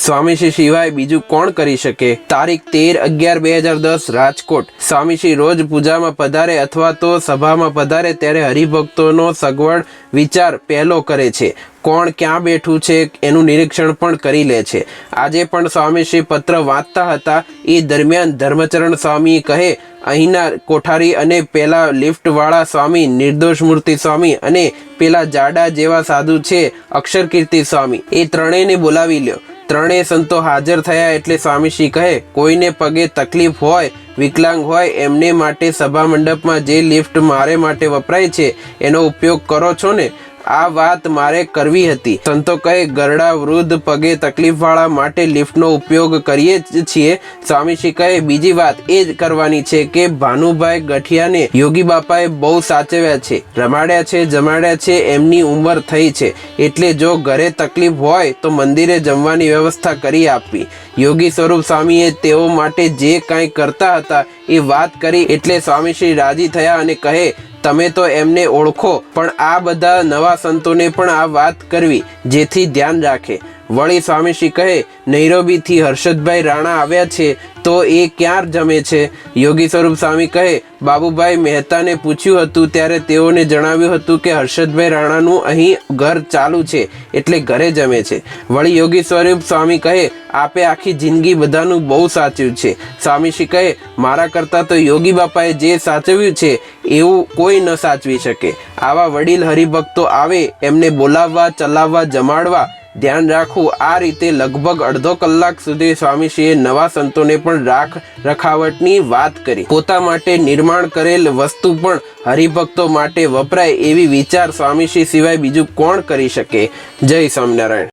સ્વામીશ્રી સિવાય બીજું કોણ કરી શકે? તારીખ 13/11/2010 રાજકોટ। સ્વામીશ્રી રોજ પૂજામાં પધારે અથવા તો સભામાં પધારે ત્યારે હરિભક્તોનો સગવડ વિચાર પહેલો કરે છે। કોણ ક્યાં બેઠું છે એનું નિરીક્ષણ પણ કરી લે છે। આજે પણ સ્વામીશ્રી પત્ર વાંચતા હતા એ દરમિયાન ધર્મચરણ સ્વામી કહે, અહીંના કોઠારી અને પેલા લિફ્ટવાળા સ્વામી નિર્દોષ મૂર્તિ સ્વામી અને પેલા જાડા જેવા સાધુ છે અક્ષરકીર્તિ સ્વામી, એ ત્રણેયને બોલાવી લ્યો। ત્રણેય સંતો હાજર થયા એટલે સ્વામીશ્રી કહે, કોઈને પગે તકલીફ હોય, વિકલાંગ હોય એમને માટે સભા મંડપમાં જે લિફ્ટ મારે માટે વપરાય છે એનો ઉપયોગ કરો છો ને? આ વાત મારે કરવી હતી। સંતો કહે, ગરડા વૃદ્ધ પગે તકલીફવાળા માટે લિફ્ટનો ઉપયોગ કરીએ જ છીએ। સ્વામીશ્રી કહે, બીજી વાત એ જ કરવાની છે કે ભાનુભાઈ ગઠિયાને યોગી બાપાએ બહુ સાચવ્યા છે, રમાડ્યા છે, જમાડ્યા છે, એમની ઉંમર થઈ છે એટલે જો ઘરે તકલીફ હોય તો મંદિરે જમવાની વ્યવસ્થા કરી આપવી। યોગી સ્વરૂપ સ્વામીએ તેઓ માટે જે કાંઈ કરતા હતા એ વાત કરી એટલે સ્વામીશ્રી રાજી થયા અને કહે, તમે તો એમને ઓળખો પણ આ બધા નવા સંતોને પણ આ વાત કરવી જેથી ધ્યાન રાખે। વળી સ્વામીશ્રી કહે, નૈરોબીથી હર્ષદભાઈ રાણા આવ્યા છે તો એ ક્યાં જમે છે? યોગી સ્વરૂપ સ્વામી કહે, બાબુભાઈ મહેતાને પૂછ્યું હતું ત્યારે તેઓને જણાવ્યું હતું કે હર્ષદભાઈ રાણાનું અહીં ઘર ચાલુ છે એટલે ઘરે જમે છે। વળી યોગી સ્વરૂપ સ્વામી કહે, આપે આખી જિંદગી બધાનું બહુ સાચવ્યું છે। સ્વામીશ્રી કહે, મારા કરતાં તો યોગી બાપાએ જે સાચવ્યું છે એવું કોઈ ન સાચવી શકે। આવા વડીલ હરિભક્તો આવે એમને બોલાવવા, ચલાવવા, જમાડવા, ધ્યાન રાખવું, આ રીતે લગભગ અડધો કલાક સુધી સ્વામીશ્રીએ નવા સંતોને પણ રખાવટની વાત કરી। પોતા માટે નિર્માણ કરેલ વસ્તુ પણ હરિભક્તો માટે વપરાય એવી વિચાર સ્વામીશ્રી સિવાય બીજું કોણ કરી શકે? જય સ્વામિનારાયણ।